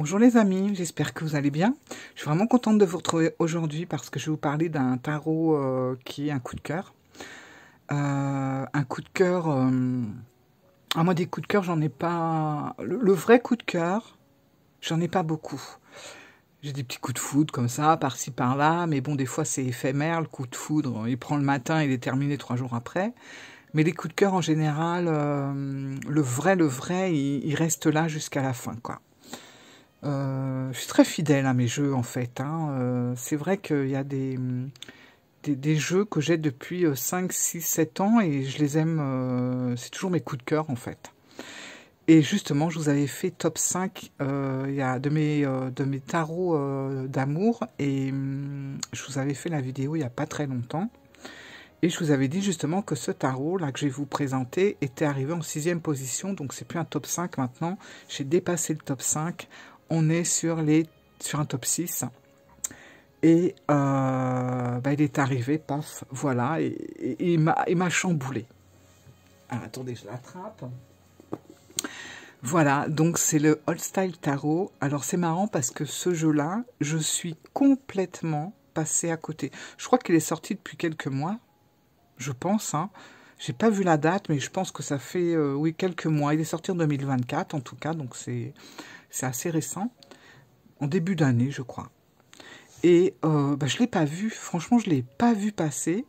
Bonjour les amis, j'espère que vous allez bien. Je suis vraiment contente de vous retrouver aujourd'hui parce que je vais vous parler d'un tarot qui est un coup de cœur. Un coup de cœur... moi des coups de cœur, j'en ai pas... Le vrai coup de cœur, j'en ai pas beaucoup. J'ai des petits coups de foudre comme ça, par-ci par-là, mais bon, des fois c'est éphémère, le coup de foudre, il prend le matin, il est terminé 3 jours après. Mais les coups de cœur en général, le vrai, il reste là jusqu'à la fin, quoi. Je suis très fidèle à mes jeux en fait, hein. C'est vrai qu'il y a des jeux que j'ai depuis 5, 6, 7 ans et je les aime, c'est toujours mes coups de cœur en fait. Et justement, je vous avais fait top 5 il y a de mes tarots d'amour et je vous avais fait la vidéo il n'y a pas très longtemps. Et je vous avais dit justement que ce tarot là que je vais vous présenter était arrivé en 6e position, donc c'est plus un top 5 maintenant, j'ai dépassé le top 5. On est sur un top 6 et il est arrivé, paf, voilà, et il m'a chamboulé. Alors, attendez, je l'attrape. Voilà, donc c'est le Old Style Tarot. Alors c'est marrant parce que ce jeu-là, je suis complètement passée à côté. Je crois qu'il est sorti depuis quelques mois, je pense, hein. J'ai pas vu la date, mais je pense que ça fait, oui, quelques mois. Il est sorti en 2024, en tout cas, donc c'est assez récent. En début d'année, je crois. Et je ne l'ai pas vu. Franchement, je ne l'ai pas vu passer.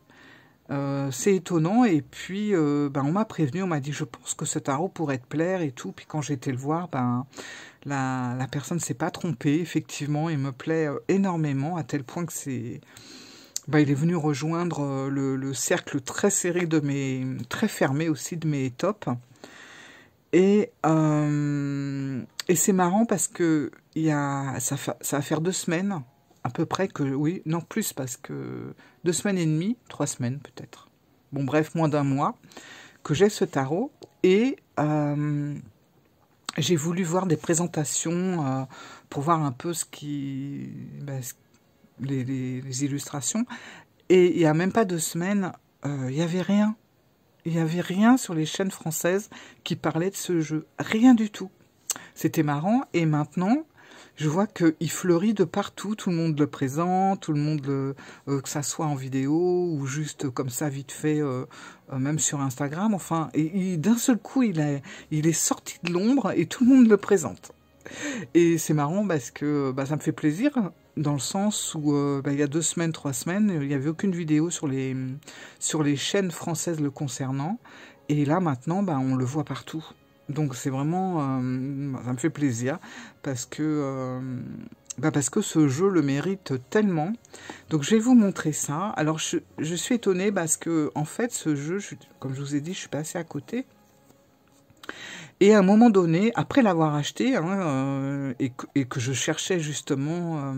C'est étonnant. Et puis, on m'a prévenu, on m'a dit, je pense que ce tarot pourrait te plaire et tout. Puis quand j'ai été le voir, la personne ne s'est pas trompée. Effectivement, il me plaît énormément, à tel point que c'est... il est venu rejoindre le cercle très serré de très fermé aussi de mes tops. Et c'est marrant parce que ça va faire 2 semaines, à peu près, que, oui, non plus, parce que 2 semaines et demie, 3 semaines peut-être. Bon, bref, moins d'1 mois, que j'ai ce tarot. Et j'ai voulu voir des présentations pour voir un peu les illustrations. Et il n'y a même pas 2 semaines, il n'y avait rien. Il n'y avait rien sur les chaînes françaises qui parlait de ce jeu. Rien du tout. C'était marrant. Et maintenant, je vois qu'il fleurit de partout. Tout le monde le présente, tout le monde, que ça soit en vidéo ou juste comme ça, vite fait, même sur Instagram. Enfin, d'un seul coup, il est sorti de l'ombre et tout le monde le présente. Et c'est marrant parce que ça me fait plaisir, dans le sens où il y a 2 semaines, 3 semaines, il n'y avait aucune vidéo sur les chaînes françaises le concernant. Et là, maintenant, on le voit partout. Donc c'est vraiment... ça me fait plaisir parce que ce jeu le mérite tellement. Donc je vais vous montrer ça. Alors je suis étonnée parce que, en fait, ce jeu, comme je vous ai dit, je suis passée à côté. Et à un moment donné, après l'avoir acheté, hein, et que je cherchais justement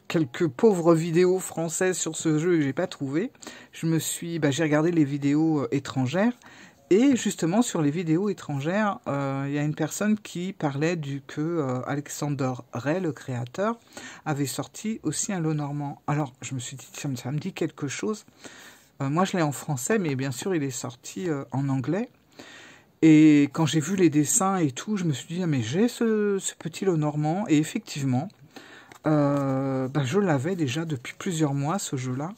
quelques pauvres vidéos françaises sur ce jeu et que j'ai pas trouvé, j'ai regardé les vidéos étrangères. Et justement, sur les vidéos étrangères, il y a une personne qui parlait que Alexander Ray, le créateur, avait sorti aussi un lot normand. Alors, je me suis dit, ça me dit quelque chose. Moi, je l'ai en français, mais bien sûr, il est sorti en anglais. Et quand j'ai vu les dessins et tout, je me suis dit, ah, mais j'ai ce petit lot normand. Et effectivement, je l'avais déjà depuis plusieurs mois, ce jeu-là,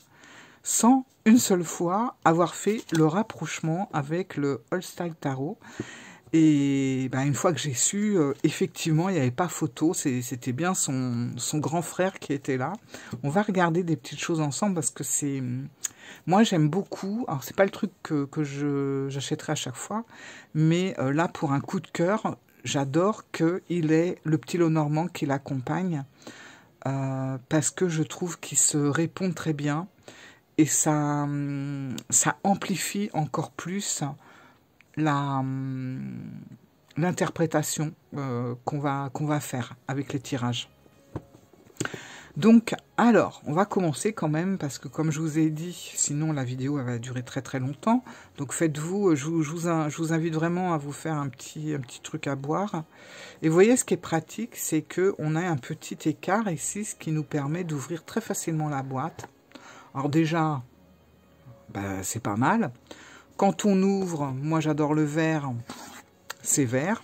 sans une seule fois avoir fait le rapprochement avec le Old Style Tarot. Et une fois que j'ai su, effectivement, il n'y avait pas photo, c'était bien son grand frère qui était là. On va regarder des petites choses ensemble parce que c'est... Moi, j'aime beaucoup, alors c'est pas le truc que j'achèterai à chaque fois, mais là, pour un coup de cœur, j'adore qu'il ait le petit lot normand qui l'accompagne, parce que je trouve qu'il se répond très bien, et ça amplifie encore plus l'interprétation qu'on va faire avec les tirages. Donc, alors, on va commencer quand même, parce que comme je vous ai dit, sinon la vidéo elle va durer très très longtemps. Donc faites-vous, je vous invite vraiment à vous faire un petit truc à boire. Et vous voyez, ce qui est pratique, c'est qu'on a un petit écart ici, ce qui nous permet d'ouvrir très facilement la boîte. Alors déjà, c'est pas mal. Quand on ouvre, moi j'adore le vert, c'est vert.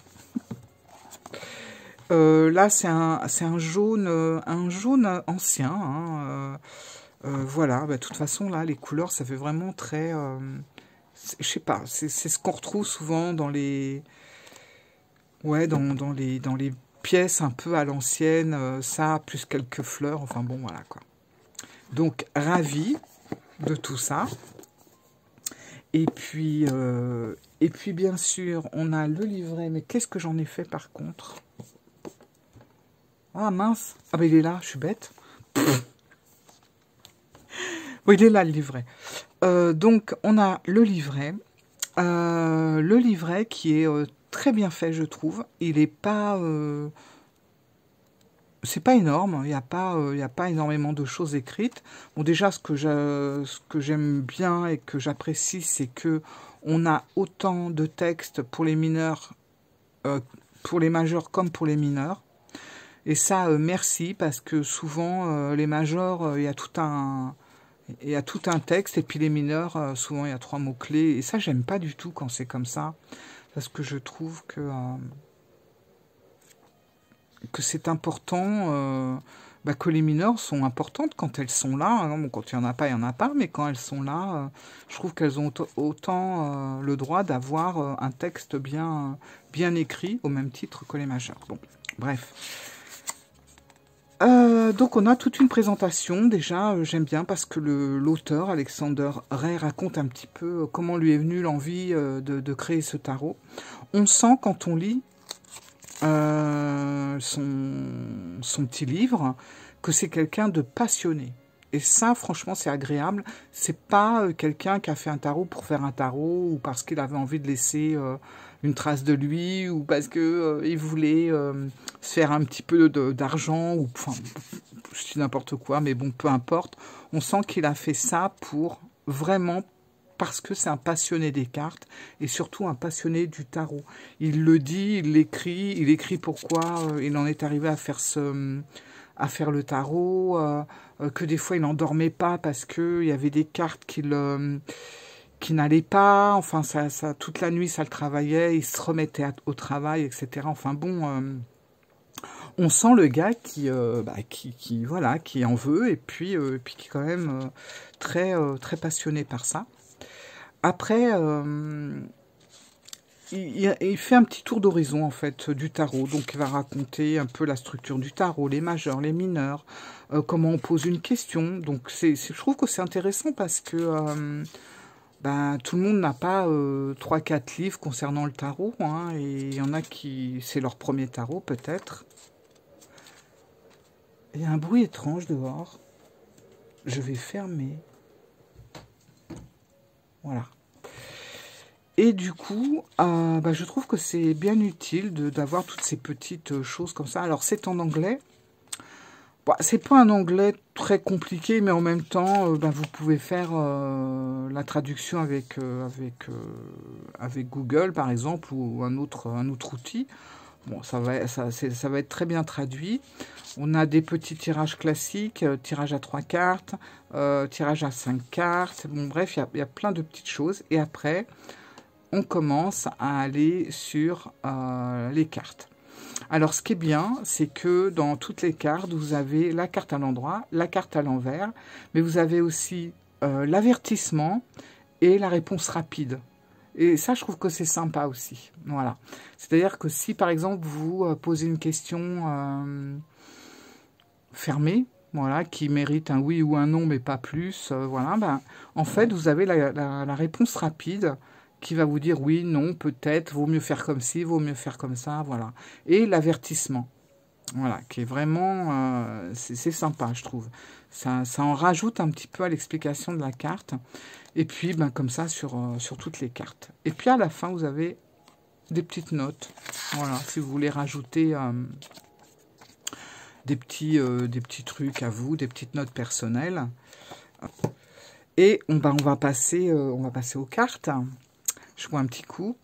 Là, c'est un jaune ancien. Hein, voilà, bah, de toute façon, là, les couleurs, ça fait vraiment très... je sais pas, c'est ce qu'on retrouve souvent dans les... Ouais, dans les pièces un peu à l'ancienne, ça, plus quelques fleurs, enfin bon, voilà, quoi. Donc, ravi de tout ça. Et puis, bien sûr, on a le livret, mais qu'est-ce que j'en ai fait, par contre? Ah, mince. Ah, ben, il est là, je suis bête. Oui, il est là, le livret. Donc, on a le livret. Le livret qui est très bien fait, je trouve. Il est pas... c'est pas énorme, il y a pas énormément de choses écrites. Bon, déjà, ce que j'aime bien et que j'apprécie, c'est que on a autant de textes pour les mineurs, pour les majeurs comme pour les mineurs. Et ça, merci, parce que souvent, les majors, il y a tout un texte, et puis les mineurs, souvent, il y a 3 mots-clés. Et ça, j'aime pas du tout quand c'est comme ça, parce que je trouve que c'est important, bah, que les mineurs sont importantes quand elles sont là. Hein. Bon, quand il n'y en a pas, il n'y en a pas, mais quand elles sont là, je trouve qu'elles ont autant le droit d'avoir un texte bien écrit, au même titre que les majeurs. Bon, bref. Donc on a toute une présentation, déjà j'aime bien parce que l'auteur, Alexander Ray, raconte un petit peu comment lui est venue l'envie de créer ce tarot. On sent quand on lit son petit livre que c'est quelqu'un de passionné. Et ça, franchement, c'est agréable. C'est pas quelqu'un qui a fait un tarot pour faire un tarot ou parce qu'il avait envie de laisser une trace de lui ou parce que il voulait se faire un petit peu d'argent ou enfin, je dis n'importe quoi, mais bon, peu importe. On sent qu'il a fait ça pour vraiment parce que c'est un passionné des cartes et surtout un passionné du tarot. Il le dit, il écrit pourquoi il en est arrivé à faire le tarot, que des fois il n'en dormait pas parce que il y avait des cartes qui n'allaient pas, enfin ça toute la nuit ça le travaillait, il se remettait au travail, etc. Enfin bon, on sent le gars voilà, qui en veut et puis qui est quand même très passionné par ça. Après, il fait un petit tour d'horizon, en fait, du tarot. Donc, il va raconter un peu la structure du tarot, les majeurs, les mineurs, comment on pose une question. Donc, je trouve que c'est intéressant parce que tout le monde n'a pas 3-4 livres concernant le tarot. Hein, et il y en a qui... C'est leur premier tarot, peut-être. Il y a un bruit étrange dehors. Je vais fermer. Voilà. Et du coup, je trouve que c'est bien utile d'avoir toutes ces petites choses comme ça. Alors, c'est en anglais. Bon, c'est pas un anglais très compliqué, mais en même temps, vous pouvez faire la traduction avec Google, par exemple, ou un autre outil. Bon, ça va être très bien traduit. On a des petits tirages classiques, tirage à 3 cartes, tirage à 5 cartes. Bon, bref, il y a plein de petites choses. Et après, on commence à aller sur les cartes. Alors, ce qui est bien, c'est que dans toutes les cartes, vous avez la carte à l'endroit, la carte à l'envers, mais vous avez aussi l'avertissement et la réponse rapide. Et ça, je trouve que c'est sympa aussi. Voilà. C'est-à-dire que si, par exemple, vous posez une question fermée, voilà, qui mérite un oui ou un non, mais pas plus, voilà, en fait, vous avez la réponse rapide qui va vous dire oui, non, peut-être, vaut mieux faire comme ci, vaut mieux faire comme ça, voilà. Et l'avertissement, voilà, qui est vraiment, c'est sympa, je trouve. Ça en rajoute un petit peu à l'explication de la carte. Et puis, comme ça, sur toutes les cartes. Et puis, à la fin, vous avez des petites notes. Voilà, si vous voulez rajouter des petits trucs à vous, des petites notes personnelles. Et on va passer aux cartes. Je bois un petit coup.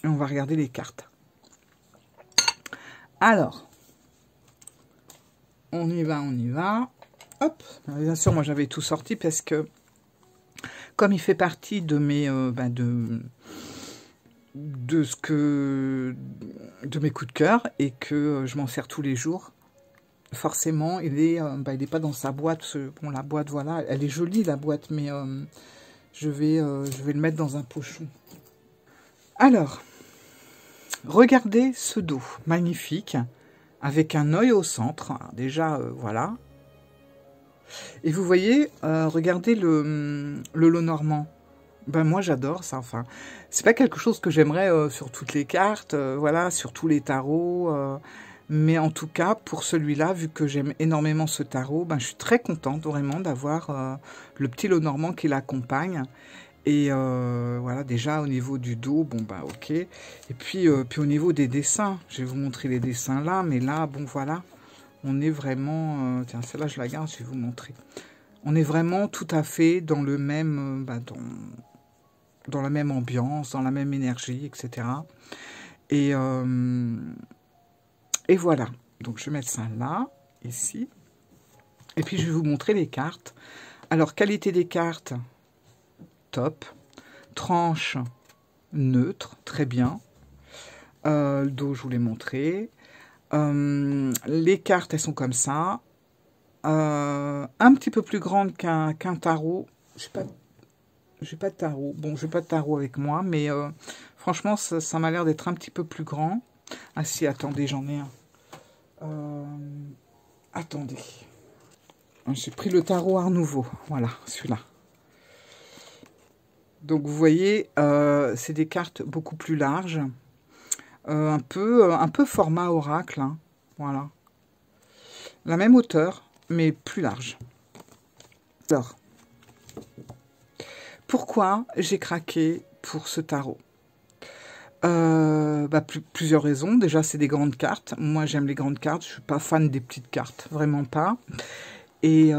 Et on va regarder les cartes. Alors, on y va. Hop, bien sûr, moi j'avais tout sorti parce que, comme il fait partie de mes... de mes coups de cœur et que je m'en sers tous les jours. Forcément, il est pas dans sa boîte. Bon, la boîte, voilà, elle est jolie la boîte, mais je vais le mettre dans un pochon. Alors, regardez ce dos magnifique avec un œil au centre. Alors, déjà, voilà. Et vous voyez, regardez le lot normand. Ben moi j'adore ça, enfin, c'est pas quelque chose que j'aimerais sur toutes les cartes, voilà, sur tous les tarots, mais en tout cas pour celui-là, vu que j'aime énormément ce tarot, ben je suis très contente vraiment d'avoir le petit lot normand qui l'accompagne. Et voilà, déjà au niveau du dos, bon bah ok. Et puis au niveau des dessins, je vais vous montrer les dessins là, mais là, bon voilà, on est vraiment, tiens celle-là je la garde, je vais vous montrer. On est vraiment tout à fait dans le même, dans la même ambiance, dans la même énergie, etc. Et voilà. Donc, je vais mettre ça là, ici. Et puis, je vais vous montrer les cartes. Alors, qualité des cartes, top. Tranche, neutre, très bien. Le dos, je vous l'ai montré. Les cartes, elles sont comme ça. Un petit peu plus grande qu'un tarot. Je sais pas. J'ai pas de tarot. Bon, j'ai pas de tarot avec moi, mais franchement, ça m'a l'air d'être un petit peu plus grand. Ah si, attendez, j'en ai un. Attendez. J'ai pris le tarot Art Nouveau. Voilà, celui-là. Donc, vous voyez, c'est des cartes beaucoup plus larges. Un peu format oracle. Hein. Voilà. La même hauteur, mais plus large. Alors, pourquoi j'ai craqué pour ce tarot? Plusieurs raisons. Déjà, c'est des grandes cartes. Moi, j'aime les grandes cartes. Je suis pas fan des petites cartes, vraiment pas. Et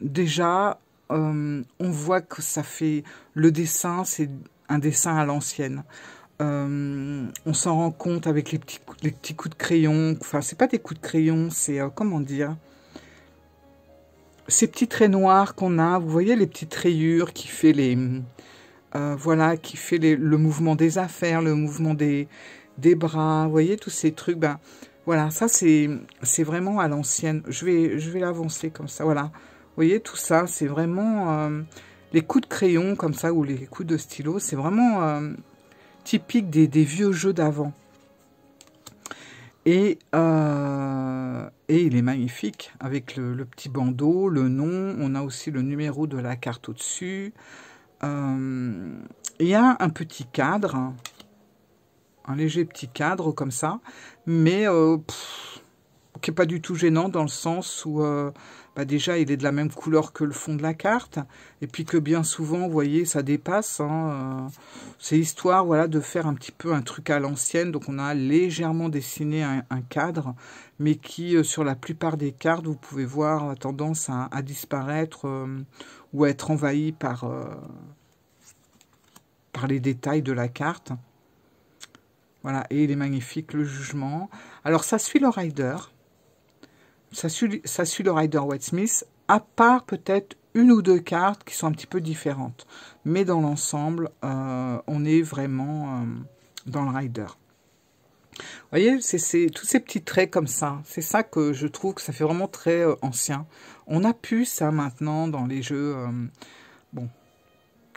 déjà, on voit que ça fait... Le dessin, c'est un dessin à l'ancienne. On s'en rend compte avec les petits coups de crayon. Enfin, c'est pas des coups de crayon, c'est... comment dire? Ces petits traits noirs qu'on a, vous voyez les petites rayures qui fait les... voilà, qui fait le mouvement des affaires, le mouvement des bras, vous voyez, tous ces trucs, ben, voilà, ça c'est vraiment à l'ancienne. Je vais l'avancer comme ça, voilà. Vous voyez, tout ça, c'est vraiment les coups de crayon comme ça, ou les coups de stylo, c'est vraiment typique des vieux jeux d'avant. Et il est magnifique, avec le petit bandeau, le nom, on a aussi le numéro de la carte au-dessus. Il y a un petit cadre, un léger petit cadre comme ça, mais qui n'est pas du tout gênant dans le sens où déjà il est de la même couleur que le fond de la carte, et puis que bien souvent, vous voyez, ça dépasse. Hein, c'est histoire, voilà, de faire un petit peu un truc à l'ancienne, donc on a légèrement dessiné un cadre, mais qui, sur la plupart des cartes, vous pouvez voir, a tendance à disparaître ou à être envahi par les détails de la carte. Voilà, et il est magnifique, le jugement. Alors, ça suit le rider. Ça suit le rider Waite Smith, à part peut-être une ou deux cartes qui sont un petit peu différentes. Mais dans l'ensemble, on est vraiment dans le rider. Vous voyez, c'est tous ces petits traits comme ça. C'est ça que je trouve que ça fait vraiment très ancien. On a pu ça maintenant dans les jeux... bon,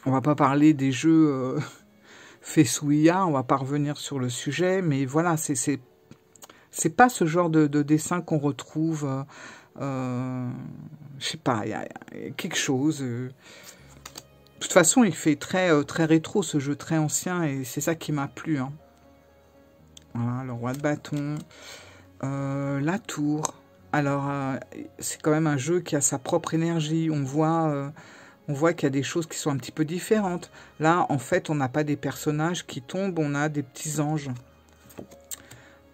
on va pas parler des jeux Fesouilla, on va pas revenir sur le sujet, mais voilà, c'est pas ce genre de dessin qu'on retrouve, je sais pas, il y a quelque chose. De toute façon, il fait très rétro, ce jeu, très ancien, et c'est ça qui m'a plu. Hein. Voilà, le roi de bâton, la tour. Alors, c'est quand même un jeu qui a sa propre énergie, on voit qu'il y a des choses qui sont un petit peu différentes. Là, en fait, on n'a pas des personnages qui tombent, on a des petits anges.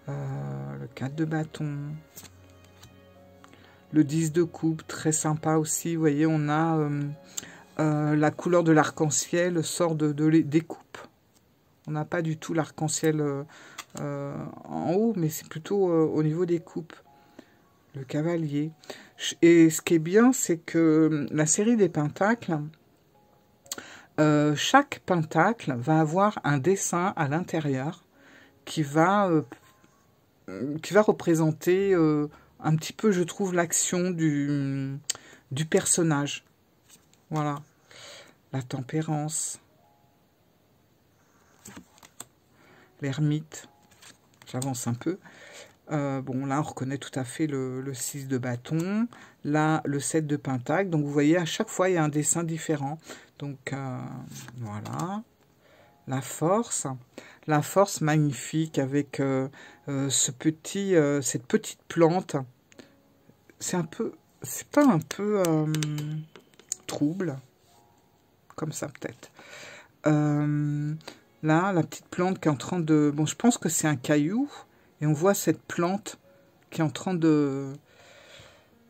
Le 4 de bâton. Le 10 de coupe, très sympa aussi. Vous voyez, on a la couleur de l'arc-en-ciel sort des coupes. On n'a pas du tout l'arc-en-ciel en haut, mais c'est plutôt au niveau des coupes. Le cavalier. Et ce qui est bien, c'est que la série des pentacles, Chaque pentacle va avoir un dessin à l'intérieur qui va représenter un petit peu, je trouve, l'action du personnage. Voilà. La tempérance. L'ermite. J'avance un peu. Bon, là, on reconnaît tout à fait le 6 de bâton. Là, le 7 de pentacle. Donc, vous voyez, à chaque fois, il y a un dessin différent. Donc, voilà. La force. La force magnifique avec cette petite plante. C'est pas un peu trouble. Comme ça, peut-être. Là, la petite plante qui est en train de... Bon, je pense que c'est un caillou. Et on voit cette plante qui est en train de...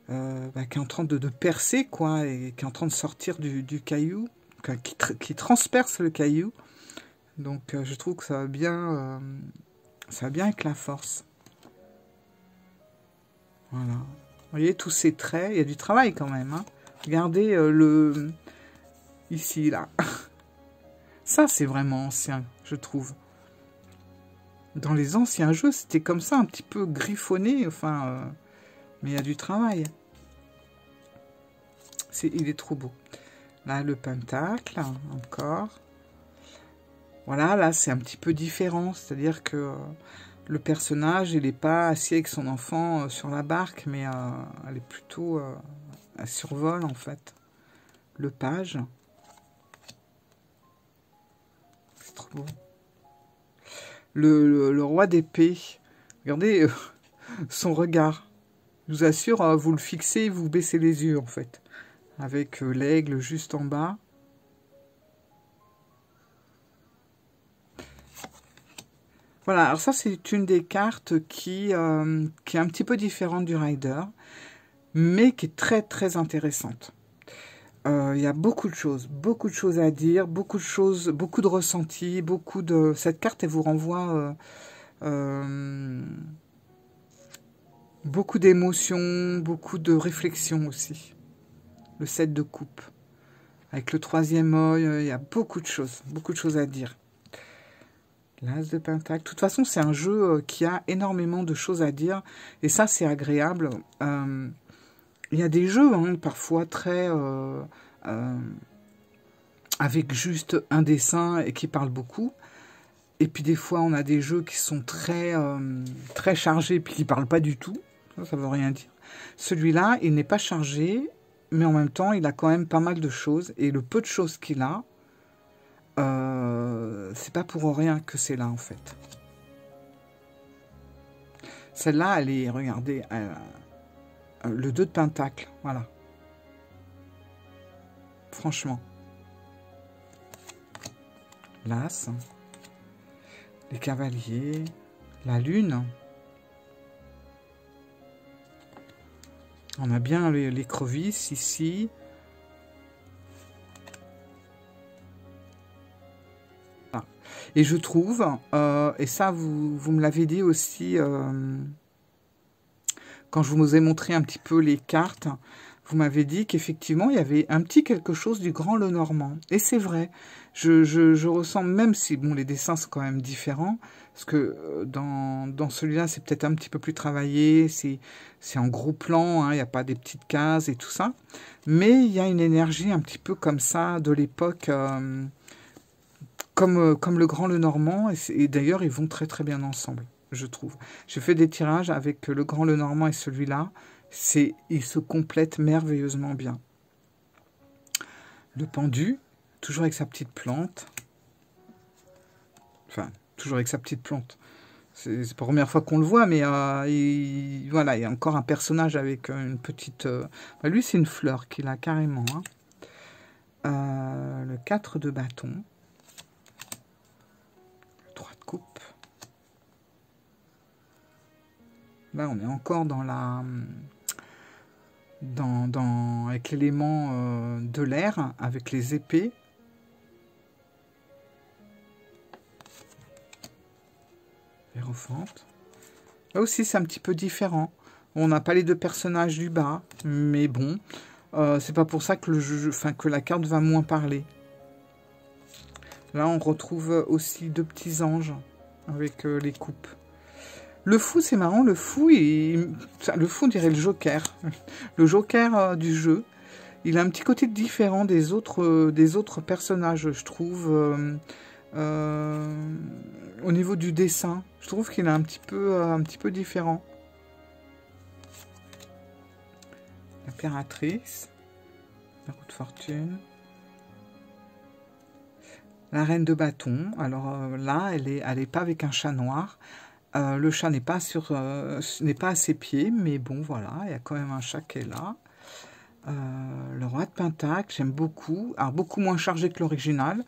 qui est en train de percer, quoi. Et qui est en train de sortir du caillou. Qui transperce le caillou. Donc, je trouve que ça va bien avec la force. Voilà. Vous voyez, tous ces traits. Il y a du travail quand même. Hein. Regardez ici, là. Ça, c'est vraiment ancien, je trouve. Dans les anciens jeux, c'était comme ça, un petit peu griffonné. Enfin, mais il y a du travail. Il est trop beau. Là, le pentacle, encore. Voilà, là, c'est un petit peu différent. C'est-à-dire que le personnage, il n'est pas assis avec son enfant sur la barque, mais elle est plutôt... elle survole, en fait. Le page. C'est trop beau. Le roi d'épée. Regardez son regard. Je vous assure, vous le fixez, vous baissez les yeux, en fait. Avec l'aigle juste en bas. Voilà, alors ça c'est une des cartes qui est un petit peu différente du Rider, mais qui est très très intéressante. Il y a beaucoup de choses à dire, beaucoup de ressentis, Cette carte, elle vous renvoie beaucoup d'émotions, beaucoup de réflexions aussi. Le 7 de coupe. Avec le 3e œil, il y a beaucoup de choses à dire. L'As de Pentacle. De toute façon, c'est un jeu qui a énormément de choses à dire. Et ça, c'est agréable. Il y a des jeux, hein, parfois, très... avec juste un dessin et qui parlent beaucoup. Et puis, des fois, on a des jeux qui sont très chargés et puis qui ne parlent pas du tout. Ça ne veut rien dire. Celui-là, il n'est pas chargé, mais en même temps, il a quand même pas mal de choses. Et le peu de choses qu'il a... c'est pas pour rien que c'est là en fait. Celle-là, elle est, regardez, le 2 de pentacle, voilà. Franchement. L'As, les cavaliers, la lune. On a bien l'écrevisse ici. Et je trouve, et ça vous me l'avez dit aussi, quand je vous ai montré un petit peu les cartes, vous m'avez dit qu'effectivement il y avait un petit quelque chose du Grand Lenormand. Et c'est vrai, je ressens, même si bon, les dessins sont quand même différents, parce que dans celui-là c'est peut-être un petit peu plus travaillé, c'est en gros plan, hein, il n'y a pas des petites cases et tout ça, mais il y a une énergie un petit peu comme ça de l'époque... Comme le Grand Lenormand, et d'ailleurs, ils vont très très bien ensemble, je trouve. J'ai fait des tirages avec le Grand Lenormand et celui-là, ils se complètent merveilleusement bien. Le pendu, toujours avec sa petite plante. Enfin, toujours avec sa petite plante. C'est la première fois qu'on le voit, mais voilà, il y a encore un personnage avec une petite... lui, c'est une fleur qu'il a carrément. Hein. Le 4 de bâton. Coupe. Là, on est encore dans la... avec l'élément de l'air, avec les épées. Hiérophante. Là aussi, c'est un petit peu différent. On n'a pas les deux personnages du bas, mais bon, c'est pas pour ça que que la carte va moins parler. Là, on retrouve aussi deux petits anges avec les coupes. Le fou, c'est marrant. Le fou, le fou, on dirait le Joker. Le Joker du jeu. Il a un petit côté différent des autres personnages, je trouve. Au niveau du dessin, je trouve qu'il est un petit peu différent. L'impératrice, la roue de fortune, la reine de bâton. Alors là, elle est pas avec un chat noir. Le chat n'est pas à ses pieds, mais bon, voilà, il y a quand même un chat qui est là. Le roi de pentacle, j'aime beaucoup. Alors, beaucoup moins chargé que l'original.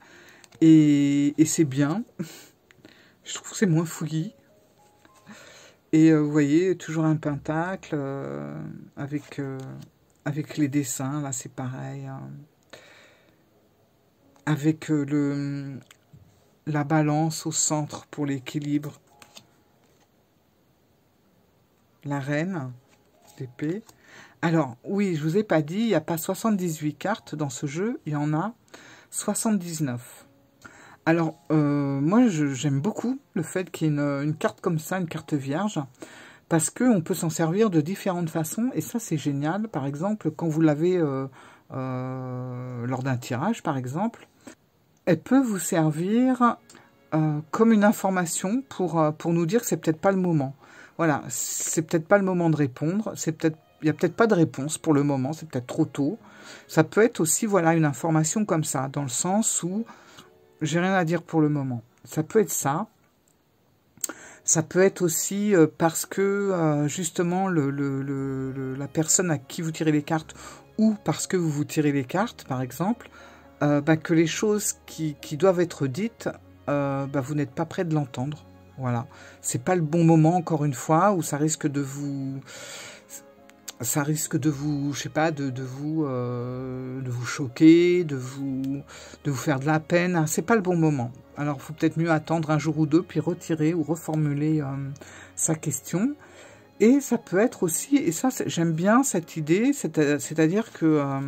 Et c'est bien. Je trouve que c'est moins fouillis. Et vous voyez, toujours un pentacle avec les dessins. Là, c'est pareil. Avec la balance au centre pour l'équilibre. La reine d'épée. Alors, oui, je vous ai pas dit, il n'y a pas 78 cartes dans ce jeu, il y en a 79. Alors, moi, j'aime beaucoup le fait qu'il y ait une carte comme ça, une carte vierge, parce qu'on peut s'en servir de différentes façons, et ça, c'est génial. Par exemple, quand vous l'avez lors d'un tirage, par exemple, elle peut vous servir comme une information pour nous dire que c'est peut-être pas le moment. Voilà, c'est peut-être pas le moment de répondre, il n'y a peut-être pas de réponse pour le moment, c'est peut-être trop tôt. Ça peut être aussi, voilà, une information comme ça, dans le sens où j'ai rien à dire pour le moment. Ça peut être ça. Ça peut être aussi parce que, justement, la personne à qui vous tirez les cartes, ou parce que vous vous tirez les cartes, par exemple, que les choses qui doivent être dites, vous n'êtes pas prêt de l'entendre. Voilà, c'est pas le bon moment, encore une fois, où ça risque de vous, je sais pas, de vous choquer, de vous faire de la peine. Hein, c'est pas le bon moment. Alors, il faut peut-être mieux attendre un jour ou deux, puis retirer ou reformuler sa question. Et ça peut être aussi, et ça, j'aime bien cette idée, c'est-à-dire que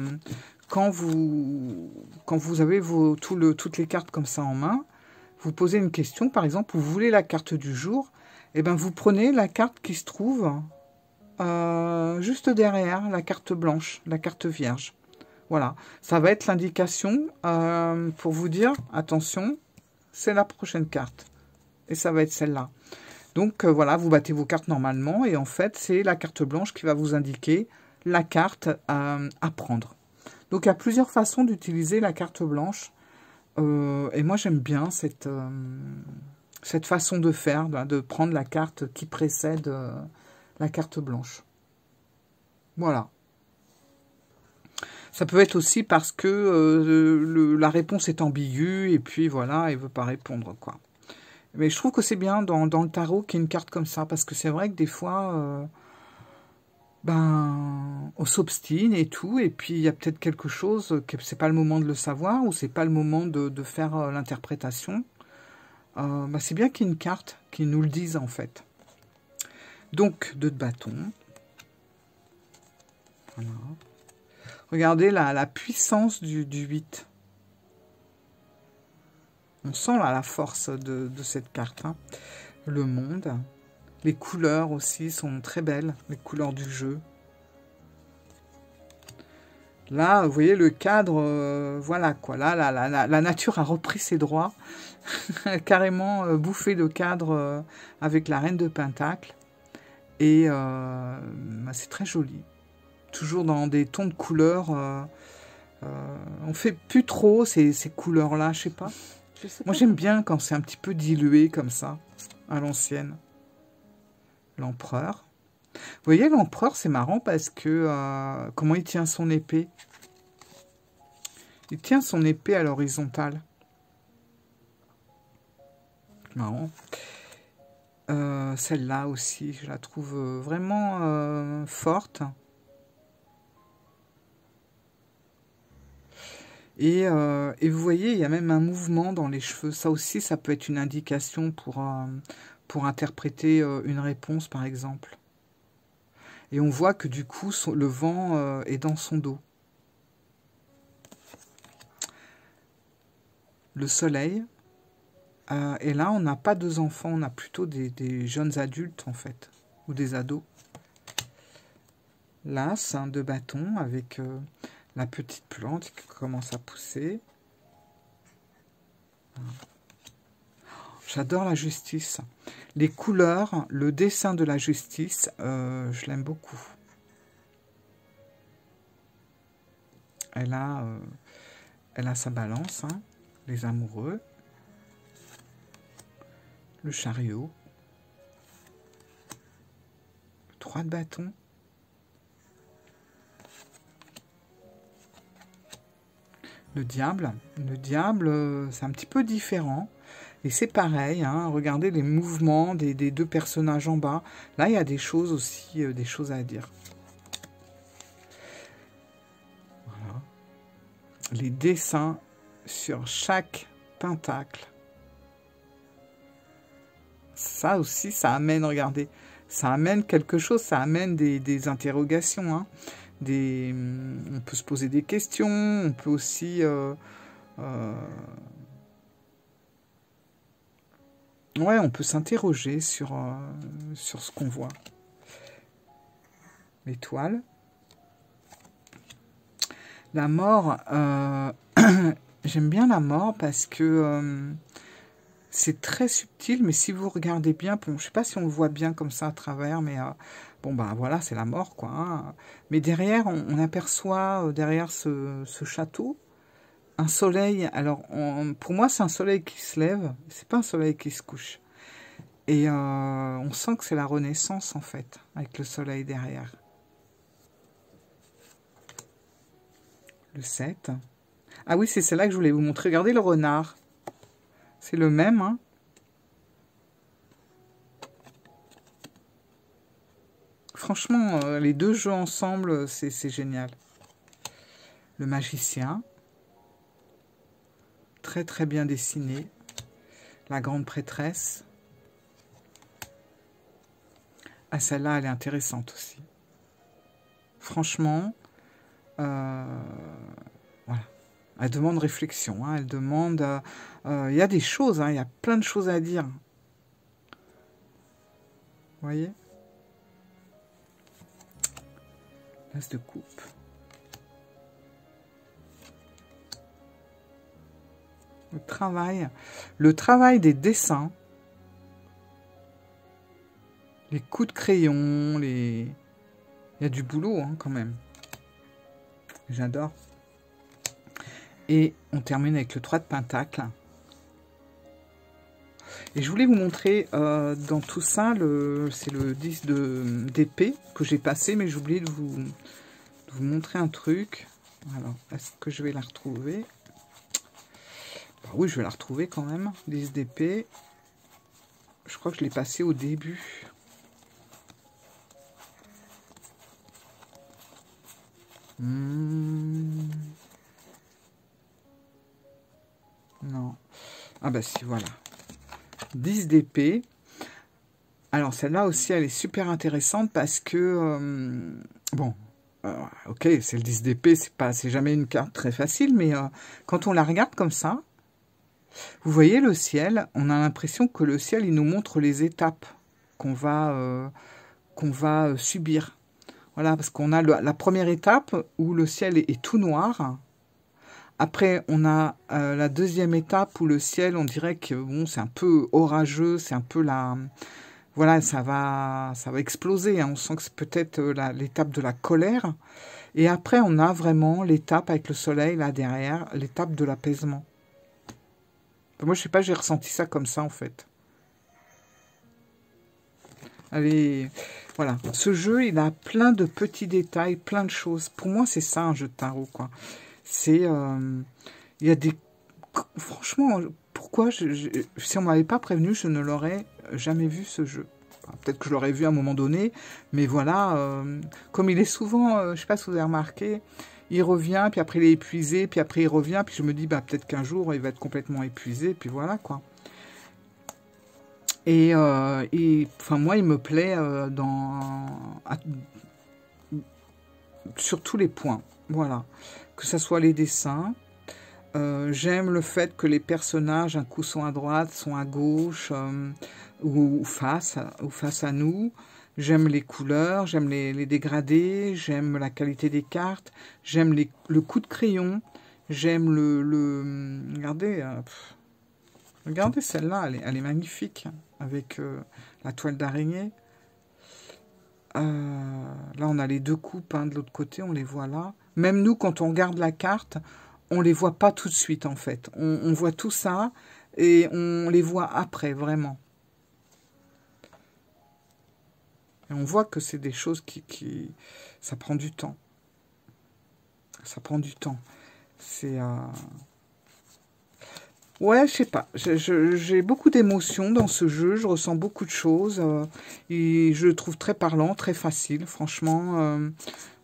quand vous avez toutes les cartes comme ça en main, vous posez une question, par exemple, vous voulez la carte du jour, et ben vous prenez la carte qui se trouve juste derrière la carte blanche, la carte vierge. Voilà, ça va être l'indication pour vous dire, attention, c'est la prochaine carte. Et ça va être celle-là. Donc voilà, vous battez vos cartes normalement, et en fait, c'est la carte blanche qui va vous indiquer la carte à prendre. Donc il y a plusieurs façons d'utiliser la carte blanche. Et moi, j'aime bien cette façon de faire, de prendre la carte qui précède la carte blanche. Voilà. Ça peut être aussi parce que la réponse est ambiguë, et puis voilà, elle ne veut pas répondre, quoi. Mais je trouve que c'est bien dans le tarot qu'il y ait une carte comme ça, parce que c'est vrai que des fois... on s'obstine et tout, et puis il y a peut-être quelque chose que c'est pas le moment de le savoir, ou c'est pas le moment de faire l'interprétation. C'est bien qu'il y ait une carte qui nous le dise, en fait. Donc, 2 de bâton. Voilà. Regardez la puissance du 8. On sent là la force de cette carte. Hein. Le monde. Les couleurs aussi sont très belles, les couleurs du jeu. Là, vous voyez le cadre, voilà quoi. Là, la nature a repris ses droits, carrément bouffé le cadre avec la reine de Pentacle. Et c'est très joli. Toujours dans des tons de couleurs. On fait plus trop ces couleurs-là, je sais pas. Moi, j'aime bien quand c'est un petit peu dilué comme ça, à l'ancienne. L'empereur. Vous voyez, l'empereur, c'est marrant parce que... comment il tient son épée? Il tient son épée à l'horizontale. Marrant. Celle-là aussi, je la trouve vraiment forte. Et vous voyez, il y a même un mouvement dans les cheveux. Ça aussi, ça peut être une indication pour interpréter une réponse, par exemple. Et on voit que du coup, le vent est dans son dos. le soleil. Et là, on n'a pas 2 enfants, on a plutôt des jeunes adultes, en fait, ou des ados. L'as, 2 bâtons, avec la petite plante qui commence à pousser. J'adore la justice. Les couleurs, le dessin de la justice, je l'aime beaucoup. Elle a sa balance, hein, les amoureux. Le chariot. 3 de bâton. Le diable, c'est un petit peu différent. Et c'est pareil, hein, regardez les mouvements des 2 personnages en bas. Là, il y a des choses aussi, des choses à dire. Voilà. Les dessins sur chaque pentacle. Ça aussi, ça amène, regardez, ça amène quelque chose, ça amène des interrogations, hein. On peut se poser des questions, on peut aussi... ouais, on peut s'interroger sur ce qu'on voit. L'étoile. La mort, j'aime bien la mort parce que c'est très subtil, mais si vous regardez bien, bon, je ne sais pas si on le voit bien comme ça à travers, mais bon, bah voilà, c'est la mort, quoi. Hein. Mais derrière, on aperçoit, derrière ce château, un soleil. Alors, pour moi, c'est un soleil qui se lève, c'est pas un soleil qui se couche. Et on sent que c'est la Renaissance, en fait, avec le soleil derrière. Le 7. Ah oui, c'est celle-là que je voulais vous montrer. Regardez le renard. C'est le même, hein. Franchement, les 2 jeux ensemble, c'est génial. Le magicien. Très très bien dessiné. La grande prêtresse. Ah, celle-là, elle est intéressante aussi. Franchement, voilà. Elle demande réflexion, hein, elle demande... il y a des choses, hein, il y a plein de choses à dire. Vous voyez? L'as de coupe. Le travail des dessins, les coups de crayon, il y a du boulot, hein, quand même. J'adore. Et on termine avec le 3 de pentacle. Et je voulais vous montrer dans tout ça, c'est le 10 d'épée que j'ai passé, mais j'ai oublié de vous montrer un truc. Alors, est-ce que je vais la retrouver? Bah oui, je vais la retrouver quand même. 10 d'épée. Je crois que je l'ai passé au début. Non. Ah bah si, voilà. 10 d'épée. Alors celle-là aussi, elle est super intéressante parce que... bon, ok, c'est le 10 d'épée, c'est jamais une carte très facile, mais quand on la regarde comme ça, vous voyez le ciel, on a l'impression que le ciel, il nous montre les étapes qu'on va subir. Voilà, parce qu'on a la première étape où le ciel est tout noir. Après, on a la deuxième étape où le ciel, on dirait que bon, c'est un peu orageux, c'est un peu la... Voilà, ça va exploser. Hein. On sent que c'est peut-être l'étape de la colère. Et après, on a vraiment l'étape avec le soleil, là, derrière, l'étape de l'apaisement. Moi, je sais pas, j'ai ressenti ça comme ça, en fait. Allez, voilà. Ce jeu, il a plein de petits détails, plein de choses. Pour moi, c'est ça, un jeu de tarot, quoi. C'est... il y a des... Franchement, pourquoi si on ne m'avait pas prévenu, je ne l'aurais jamais vu, ce jeu. Enfin, peut-être que je l'aurais vu à un moment donné, mais voilà, comme il est souvent, je ne sais pas si vous avez remarqué, il revient, puis après il est épuisé, puis après il revient, puis je me dis, bah, peut-être qu'un jour, il va être complètement épuisé, puis voilà, quoi. Et enfin, moi, il me plaît sur tous les points, voilà. Que ce soit les dessins, J'aime le fait que les personnages, un coup sont à droite, sont à gauche, ou face à nous. J'aime les couleurs, j'aime les dégradés, j'aime la qualité des cartes, j'aime le coup de crayon, j'aime regardez, regardez celle-là, elle est magnifique, avec la toile d'araignée. Là, on a les deux coupes de l'autre côté, on les voit là. Même nous, quand on regarde la carte, on les voit pas tout de suite, en fait. On voit tout ça, et on les voit après, vraiment. Et on voit que c'est des choses ça prend du temps. Ça prend du temps. C'est... Ouais, je sais pas. J'ai beaucoup d'émotions dans ce jeu. Je ressens beaucoup de choses. Et je le trouve très parlant, très facile. Franchement,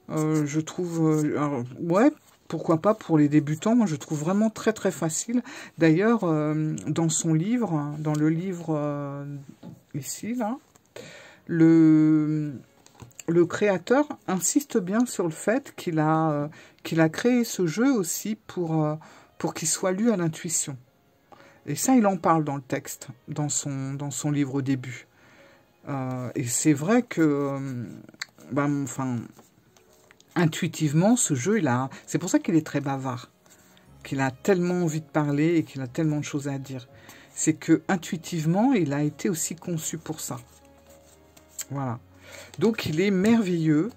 je trouve... alors, ouais, pourquoi pas pour les débutants. Moi, je trouve vraiment très, très facile. D'ailleurs, dans son livre, dans le livre ici, là, le créateur insiste bien sur le fait qu'il a créé ce jeu aussi pour qu'il soit lu à l'intuition. Et ça, il en parle dans le texte, dans son livre au début. Et c'est vrai que, enfin, intuitivement, ce jeu, c'est pour ça qu'il est très bavard, qu'il a tellement envie de parler et qu'il a tellement de choses à dire. C'est que, intuitivement, il a été aussi conçu pour ça. Voilà. Donc, il est merveilleux.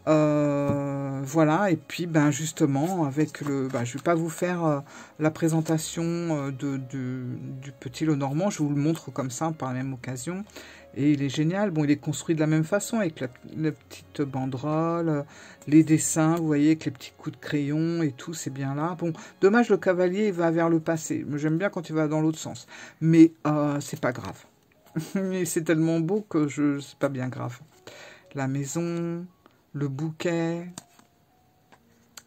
Voilà, et puis justement avec je vais pas vous faire la présentation du petit Lenormand, je vous le montre comme ça par la même occasion, et il est génial. Bon, il est construit de la même façon avec la petite banderole, les dessins, vous voyez, avec les petits coups de crayon et tout, c'est bien là. Bon, dommage, le cavalier il va vers le passé, j'aime bien quand il va dans l'autre sens, mais c'est pas grave. C'est tellement beau que c'est pas bien grave. La maison, le bouquet,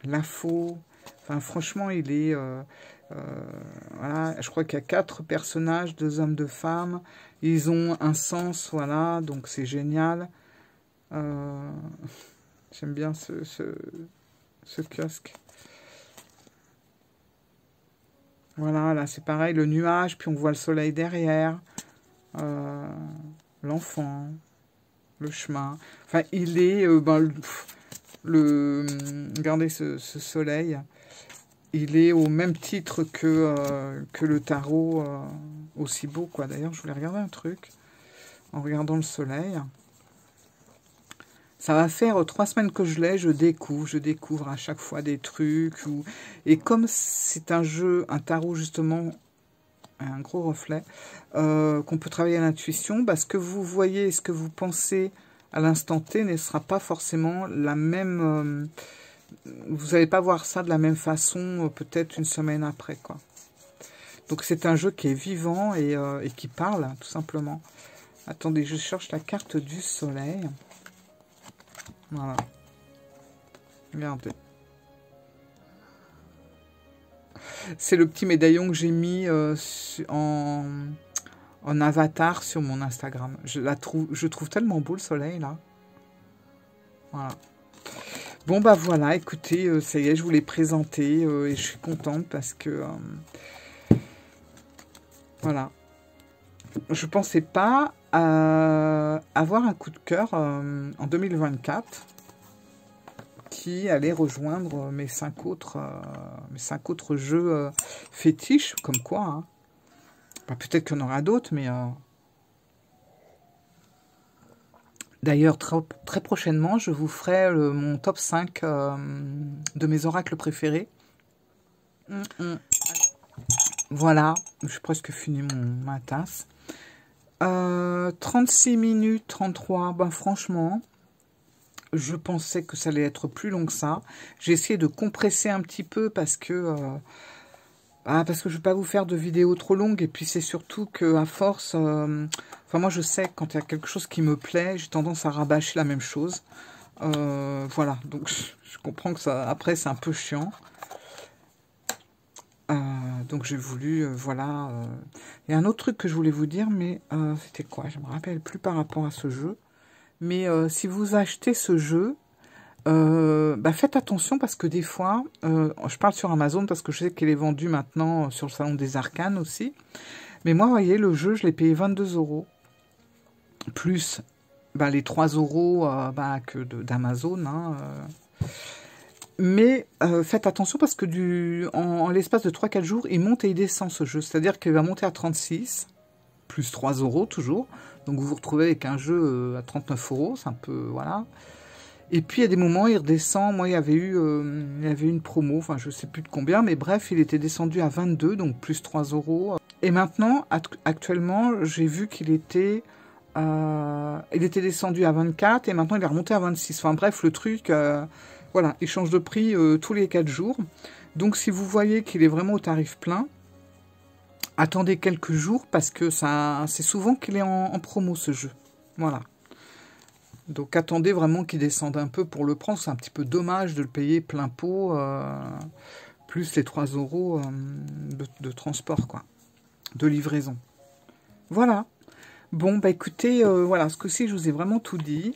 la faux. Enfin, franchement, il est... voilà, je crois qu'il y a 4 personnages, 2 hommes, 2 femmes. Ils ont un sens, voilà, donc c'est génial. J'aime bien ce kiosque. Voilà, là, c'est pareil, le nuage, puis on voit le soleil derrière. L'enfant, le chemin. Enfin, il est... regardez ce soleil, il est au même titre que le tarot, aussi beau, quoi. D'ailleurs, je voulais regarder un truc, en regardant le soleil. Ça va faire 3 semaines que je l'ai, je découvre à chaque fois des trucs. Et comme c'est un jeu, un tarot, justement, un gros reflet, qu'on peut travailler à l'intuition, ce que vous voyez et ce que vous pensez à l'instant T ne sera pas forcément la même... vous n'allez pas voir ça de la même façon peut-être une semaine après, quoi. Donc c'est un jeu qui est vivant et qui parle, tout simplement. Attendez, je cherche la carte du soleil. Voilà. Regardez. C'est le petit médaillon que j'ai mis en avatar sur mon Instagram. Je trouve tellement beau le soleil, là. Voilà. Bon, voilà, écoutez, ça y est, je vous l'ai présenté et je suis contente parce que... voilà. Je pensais pas avoir un coup de cœur en 2024 qui allait rejoindre mes 5 autres jeux fétiches, comme quoi, hein. Peut-être qu'il y en aura d'autres, mais... D'ailleurs, très prochainement, je vous ferai mon top 5 de mes oracles préférés. Voilà, j'ai presque fini ma tasse. 36 minutes, 33, franchement, je pensais que ça allait être plus long que ça. J'ai essayé de compresser un petit peu parce que je ne vais pas vous faire de vidéos trop longues. Et puis c'est surtout qu'à force... enfin, moi, je sais que quand il y a quelque chose qui me plaît, j'ai tendance à rabâcher la même chose. Voilà, donc je comprends que ça, après, c'est un peu chiant. Donc j'ai voulu, voilà. Il y a un autre truc que je voulais vous dire, mais c'était quoi? Je ne me rappelle plus par rapport à ce jeu. Mais si vous achetez ce jeu, Faites attention parce que des fois, je parle sur Amazon parce que je sais qu'il est vendu maintenant sur le salon des Arcanes aussi. Mais moi, vous voyez, le jeu, je l'ai payé 22 €. Plus les 3 € d'Amazon. Hein, Mais faites attention parce que en l'espace de 3-4 jours, il monte et il descend ce jeu. C'est-à-dire qu'il va monter à 36, plus 3 € toujours. Donc vous vous retrouvez avec un jeu à 39 €, c'est un peu... Voilà. Et puis, il y a des moments, il redescend. Moi, il y avait une promo, enfin, je ne sais plus de combien, mais bref, il était descendu à 22, donc plus 3 €. Et maintenant, actuellement, j'ai vu qu'il était descendu à 24, et maintenant, il est remonté à 26. Enfin, bref, le truc, voilà, il change de prix tous les 4 jours. Donc, si vous voyez qu'il est vraiment au tarif plein, attendez quelques jours, parce que c'est souvent qu'il est en promo, ce jeu. Voilà. Donc attendez vraiment qu'il descende un peu pour le prendre. C'est un petit peu dommage de le payer plein pot, plus les 3 € de transport, quoi, de livraison. Voilà. Bon, écoutez, voilà, ce coup-ci, je vous ai vraiment tout dit.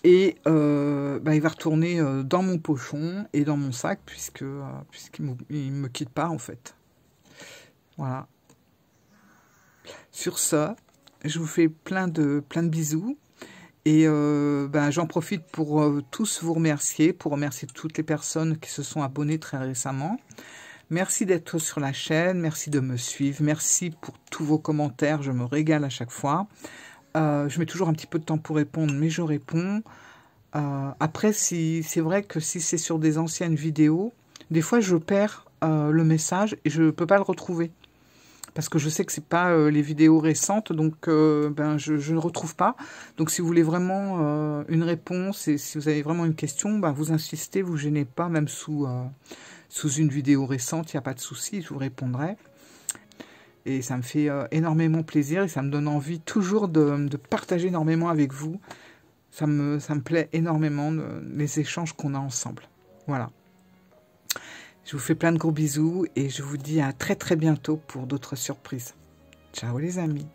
Et il va retourner dans mon pochon et dans mon sac, puisqu'il ne me quitte pas, en fait. Voilà. Sur ce, je vous fais plein de bisous. Et j'en profite pour tous vous remercier, pour remercier toutes les personnes qui se sont abonnées très récemment. Merci d'être sur la chaîne, merci de me suivre, merci pour tous vos commentaires, je me régale à chaque fois. Je mets toujours un petit peu de temps pour répondre, mais je réponds. Après, c'est vrai que si c'est sur des anciennes vidéos, des fois je perds le message et je ne peux pas le retrouver. Parce que je sais que c'est pas les vidéos récentes, donc je ne retrouve pas. Donc si vous voulez vraiment une réponse et si vous avez vraiment une question, vous insistez, vous gênez pas, même sous une vidéo récente, il n'y a pas de souci, je vous répondrai. Et ça me fait énormément plaisir et ça me donne envie toujours de partager énormément avec vous. Ça me plaît énormément les échanges qu'on a ensemble. Voilà. Je vous fais plein de gros bisous et je vous dis à très très bientôt pour d'autres surprises. Ciao les amis.